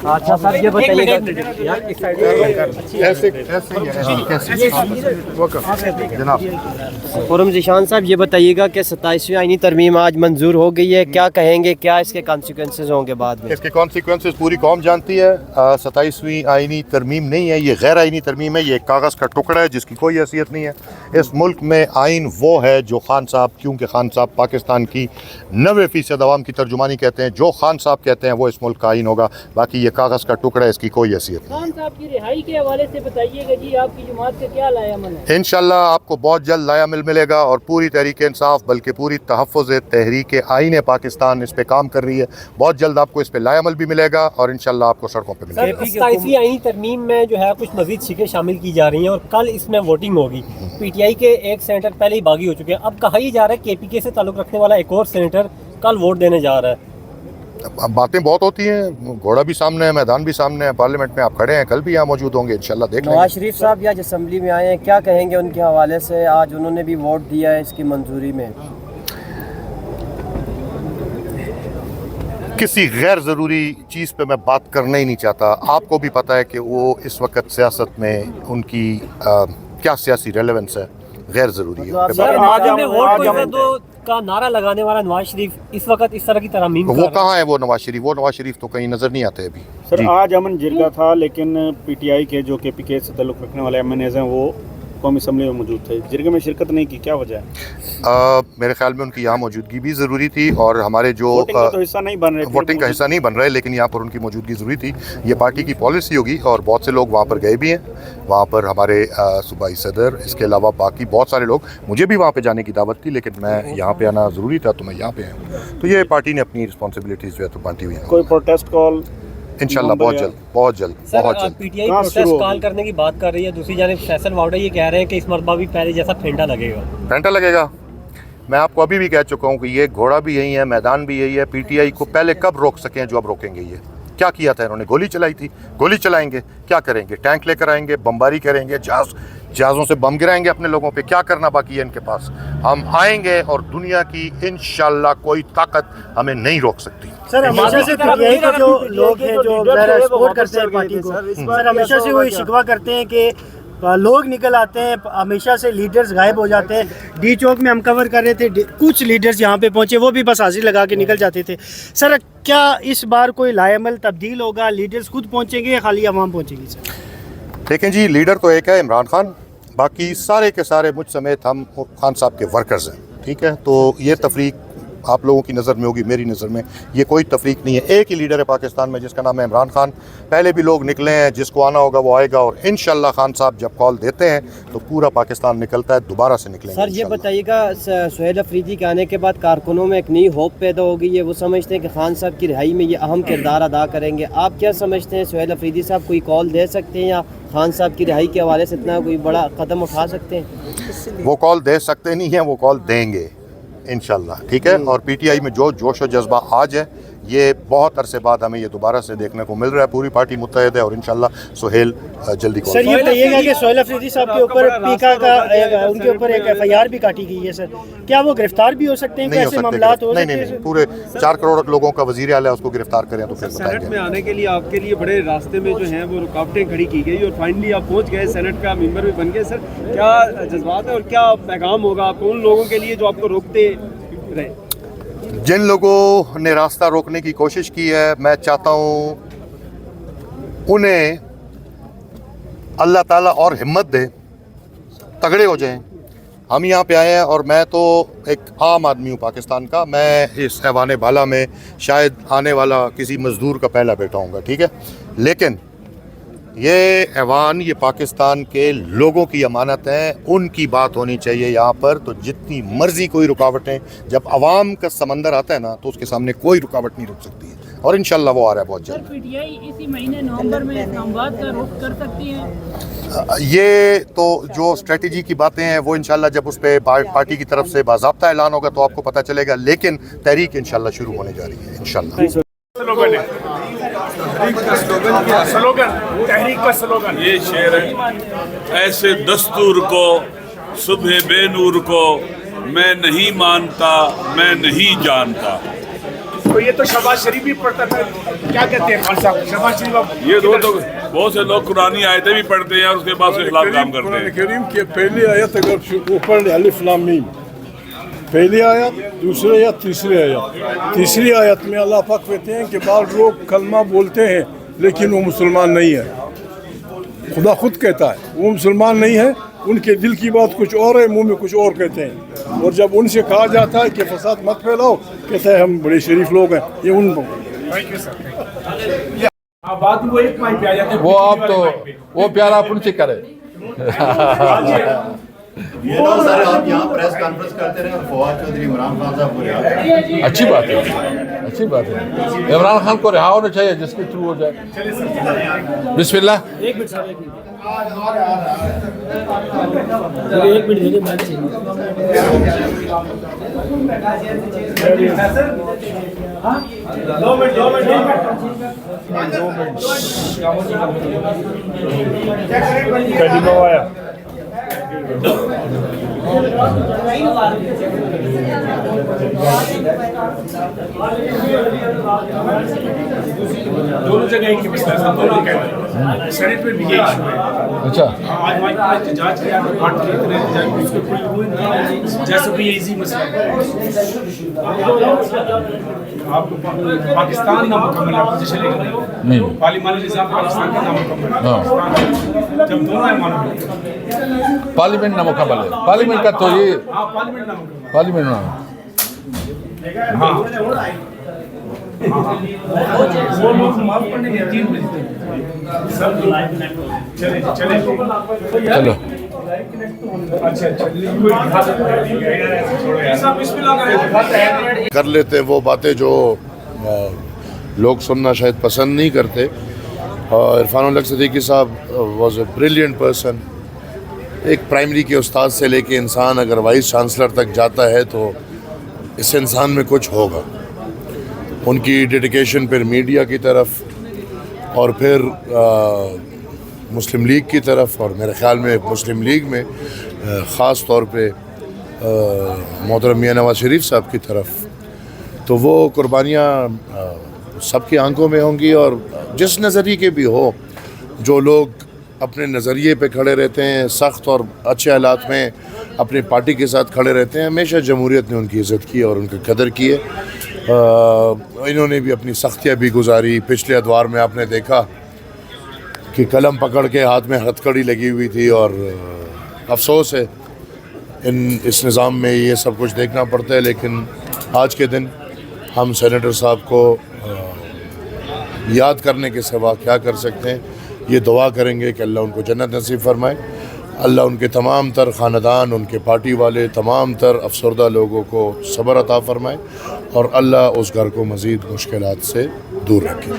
अच्छा सर ये बताइएगा जनाब खुर्रम ज़ीशान साहब ये बताइएगा कि 27वीं आईनी तरमीम आज मंजूर हो गई है, क्या कहेंगे, क्या इसके कॉन्सिक्वेंसेस होंगे बाद में? इसके कॉन्सिक्वेंसेस पूरी कौम जानती है। 27वीं आईनी तरमीम नहीं है, ये गैर आईनी तरमीम है। ये एक कागज़ का टुकड़ा है जिसकी कोई हैसियत नहीं है। इस मुल्क में आइन वो है जो खान साहब, क्योंकि खान साहब पाकिस्तान की 90% आवाम की तर्जुमानी कहते हैं, जो खान साहब कहते हैं वो इस मुल्क का आइन होगा। बाकी ये कागज़ का टुकड़ा है, इसकी कोई हैसियत नहीं। खान साहब की रिहाई के हवाले से बताइएगा जी, आपकी जमात से क्या लायामल है? इंशाल्लाह आपको बहुत जल्द लायामिल मिलेगा और पूरी तहरीक इंसाफ बल्कि पूरी तहफ़्फ़ुज़ तहरीक आइन पाकिस्तान इस पे काम कर रही है। बहुत जल्द आपको इस पे लायामिल भी मिलेगा और इंशाल्लाह आपको सड़कों पे मिलेगा। 27वीं आईनी तरमीम में जो है कुछ मजीद शिकें शामिल की जा रही हैं और कल इसमें वोटिंग होगी। पीटीआई के एक सेनेटर पहले ही बागी हो चुके हैं, अब कहा ही जा रहा है केपीके से ताल्लुक़ रखने वाला एक और सेनेटर कल वोट देने जा रहा है। अब बातें बहुत होती हैं, घोड़ा भी सामने है, मैदान भी सामने है, पार्लियामेंट में आप खड़े हैं, कल भी यहाँ मौजूद होंगे इंशाल्लाह। देख लेंगे। नवाज शरीफ साहब आज असेंबली में आए हैं, क्या कहेंगे उनके हवाले से? आज उन्होंने भी वोट दिया है इसकी मंजूरी में। किसी गैर ज़रूरी चीज़ पे मैं बात करना ही नहीं चाहता। आपको भी पता है कि वो इस वक्त सियासत में उनकी क्या सियासी रेलेवेंस है, गैर ज़रूरी है। का नारा लगाने वाला नवाज शरीफ इस वक्त इस तरह की तरमीम वो कहाँ है? वो नवाज शरीफ तो कहीं नज़र नहीं आते अभी। सर आज अमन जिरगा था, लेकिन पीटीआई के जो केपीके से ताल्लुक़ रखने वाले एमएनएज़ हैं वो कौमी असम्बली में मौजूद थे, जिरगे में शिरकत नहीं की, क्या वजह है? मेरे ख्याल में उनकी यहाँ मौजूदगी भी ज़रूरी थी और हमारे जो वोटिंग का हिस्सा नहीं बन रहे, वोटिंग का हिस्सा नहीं बन रहे, लेकिन यहाँ पर उनकी मौजूदगी ज़रूरी थी। ये पार्टी की पॉलिसी होगी और बहुत से लोग वहाँ पर गए भी हैं। वहाँ पर हमारे सूबाई सदर, इसके अलावा बाकी बहुत सारे लोग, मुझे भी वहाँ पर जाने की दावत थी लेकिन मैं यहाँ पर आना ज़रूरी था तो मैं यहाँ पे आया। तो ये पार्टी ने अपनी रिस्पॉन्सिबिलिटीज़ जो है तो बांटी हुई है। कोई प्रोटेस्ट कॉल इंशाल्लाह बहुत जल्द पीटीआई प्रोटेस्ट कॉल करने की बात कर रही है, दूसरी जानिब फैसल वाउडा ये कह रहे हैं कि इस मरतबा भी पहले जैसा फेंटा लगेगा। मैं आपको अभी भी कह चुका हूँ कि ये घोड़ा भी यही है, मैदान भी यही है। पीटीआई को पहले कब रोक सकें जो अब रोकेंगे? ये क्या किया था इन्होंने? गोली चलाई थी, गोली चलाएंगे, क्या करेंगे? टैंक लेकर आएंगे, बमबारी करेंगे, जहाज़ों से बम गिराएंगे अपने लोगों पे। क्या करना बाकी है इनके पास? हम आएंगे और दुनिया की इंशाल्लाह कोई ताकत हमें नहीं रोक सकती। सर हमेशा से पीटीआई के जो लोग हैं जो सपोर्ट करते हैं पार्टी को, सर हमेशा से वही शिकवा करते हैं कि लोग निकल आते हैं, हमेशा से लीडर्स गायब हो जाते हैं। डी चौक में हम कवर कर रहे थे, कुछ लीडर्स यहाँ पे पहुँचे, वो भी बस हाजिर लगा के निकल जाते थे। सर क्या इस बार कोई लाएमल तब्दील होगा? लीडर्स खुद पहुँचेंगे या खाली आवाम पहुँचेगी? सर देखें जी, लीडर तो एक है इमरान खान, बाकी सारे के सारे मुझ समेत हम खान साहब के वर्कर्स हैं। ठीक है, तो ये तफरीक आप लोगों की नज़र में होगी, मेरी नज़र में ये कोई तफरीक नहीं है। एक ही लीडर है पाकिस्तान में जिसका नाम है इमरान खान। पहले भी लोग निकले हैं, जिसको आना होगा वो आएगा और इंशाल्लाह खान साहब जब कॉल देते हैं तो पूरा पाकिस्तान निकलता है, दोबारा से निकलेंगे। सर ये बताइएगा, सुहेल अफरीदी के आने के बाद कारकुनों में एक नई होप पैदा हो गई है, वो समझते हैं कि खान साहब की रिहाई में ये अहम किरदार अदा करेंगे। आप क्या समझते हैं, सुहेल अफरीदी साहब कोई कॉल दे सकते हैं या खान साहब की रिहाई के हवाले से इतना कोई बड़ा कदम उठा सकते हैं? वो कॉल दे सकते नहीं हैं, वो कॉल देंगे इंशाल्लाह। ठीक है, और पीटीआई में जो जोश और जज्बा आज है, ये बहुत अरसे बाद हमें ये दोबारा से देखने को मिल रहा है। पूरी पार्टी मुत्तहद है और इंशाल्लाह सुहेल जल्दी कॉल। सर ये बताइएगा कि सुहेल अफरीदी साहब के ऊपर पीका का उनके ऊपर एक एफआईआर भी काटी गई है, सर क्या वो गिरफ्तार भी हो सकते हैं? कैसे मामला हो सकते हैं? नहीं, पूरे 4 करोड़ लोगों का वज़ीर आला है, उसको गिरफ्तार करें तो फिर सेनेट में आने के लिए आपके लिए बड़े रास्ते में जो हैं वो रुकावटें खड़ी की गई और फाइनली आप पहुंच गए, सेनेट का मेंबर भी बन गए। सर क्या जज्बात है और क्या पैगाम होगा आपको उन लोगों के लिए जो आपको रोकते रहे? जिन लोगों ने रास्ता रोकने की कोशिश की है, मैं चाहता हूँ उन्हें अल्लाह ताला और हिम्मत दे, तगड़े हो जाएं। हम यहाँ पे आए हैं और मैं तो एक आम आदमी हूँ पाकिस्तान का। मैं इस ऐवान बाला में शायद आने वाला किसी मज़दूर का पहला बेटा होऊंगा। ठीक है, लेकिन ये ऐवान, ये पाकिस्तान के लोगों की अमानत है, उनकी बात होनी चाहिए यहाँ पर। तो जितनी मर्जी कोई रुकावटें, जब आवाम का समंदर आता है ना तो उसके सामने कोई रुकावट नहीं रुक सकती है और इंशाल्लाह वो आ रहा है बहुत जल्द। पीटीआई इसी महीने नवंबर में इस्लामाबाद का रुख कर सकती है? ये तो जो स्ट्रेटजी की बातें हैं वो इंशाल्लाह जब उस पर पार्टी की तरफ से बाज़ाब्ता ऐलान होगा तो आपको पता चलेगा, लेकिन तहरीक इंशाल्लाह शुरू होने जा रही है इंशाल्लाह। तहरीक का स्लोगन ये शेर है, ऐसे दस्तूर को सुबह बेनूर को मैं नहीं मानता, मैं नहीं जानता। तो ये तो शहबाज शरीफ भी पढ़ता था, क्या कहते हैं खान साहब शहबाज शरीफ आप ये दो तो बहुत से लोग कुरानी आयतें भी पढ़ते हैं और उसके बाद उसके खिलाफ काम करते हैं। करीम की पहली आयत अगर ऊपर अलिफ लाम मीम, पहली आयत, दूसरी आयत, तीसरी आयत। तीसरी आयत में अल्लाह पाक कहते हैं कि बाद लोग कलमा बोलते हैं लेकिन वो मुसलमान नहीं है। खुदा खुद कहता है वो मुसलमान नहीं है, उनके दिल की बात कुछ और है, मुंह में कुछ और कहते हैं। और जब उनसे कहा जाता है कि फसाद मत फैलाओ, कहते हैं हम बड़े शरीफ लोग हैं। ये उन बात वो एक माइक पे आ जाते हैं, वो आप तो वो प्यार आप उनसे करें। ये ना सर आप यहाँ प्रेस कॉन्फ्रेंस करते रहे और फवाद चौधरी इमरान खान साहब को रिहा। अच्छी बात है, अच्छी बात है। इमरान खान को रिहा होना चाहिए जिसके थ्रू हो जाए। बिस्मिल्लाह। एक मिनट सर, एक मिनट दीजिए बात दोनों जगह एक ही मसला है, दोनों कह रहे हैं सेनेट में भी ये इशू है। अच्छा, आज एहतजाज किया तो बात करते रहे, उसको कोई वो नहीं, जैसे भी इजी मसला है। आपको पाकिस्तान ना मुकम्मल अपोजिशन नहीं, पार्लिमानी निज़ाम पाकिस्तान का नाम मुकम्मल है। जब दोनों है मालूम पार्लियामेंट ना मुकम्मल है। पार्लियामेंट का तो ये पार्लियामेंट ना मुकम्मल, पार्लियामेंट ना वो लोग माफ करने के 3 बजे सब चले चले चलो। अच्छा सब बिस्मिल्लाह कर लेते हैं वो बातें जो लोग सुनना शायद पसंद नहीं करते। इरफान उल हक सिद्दीकी साहब वाज अ ब्रिलियंट पर्सन। एक प्राइमरी के उस्ताद से लेके इंसान अगर वाइस चांसलर तक जाता है तो इस इंसान में कुछ होगा। उनकी डेडिकेशन फिर मीडिया की तरफ और फिर मुस्लिम लीग की तरफ, और मेरे ख्याल में मुस्लिम लीग में ख़ास तौर पे मोहतरम मियां नवाज शरीफ साहब की तरफ, तो वो कुर्बानियाँ सबकी आंखों में होंगी। और जिस नज़रिए के भी हो, जो लोग अपने नज़रिए पे खड़े रहते हैं, सख्त और अच्छे हालात में अपनी पार्टी के साथ खड़े रहते हैं, हमेशा जमहूरियत ने उनकी इज़्ज़त की और उनकी कदर की है। इन्होंने भी अपनी सख्तियाँ भी गुजारी। पिछले अदवार में आपने देखा कि कलम पकड़ के हाथ में हथकड़ी लगी हुई थी, और अफसोस है इस निज़ाम में ये सब कुछ देखना पड़ता है। लेकिन आज के दिन हम सेनेटर साहब को याद करने के सिवा क्या कर सकते हैं। ये दुआ करेंगे कि अल्लाह उनको जन्नत नसीब फरमाए, अल्लाह उनके तमाम तर ख़ानदान, उनके पार्टी वाले, तमाम तर अफसरदा लोगों को सब्र अता फरमाए, और अल्लाह उस घर को मज़ीद मुश्किलात से दूर रखे।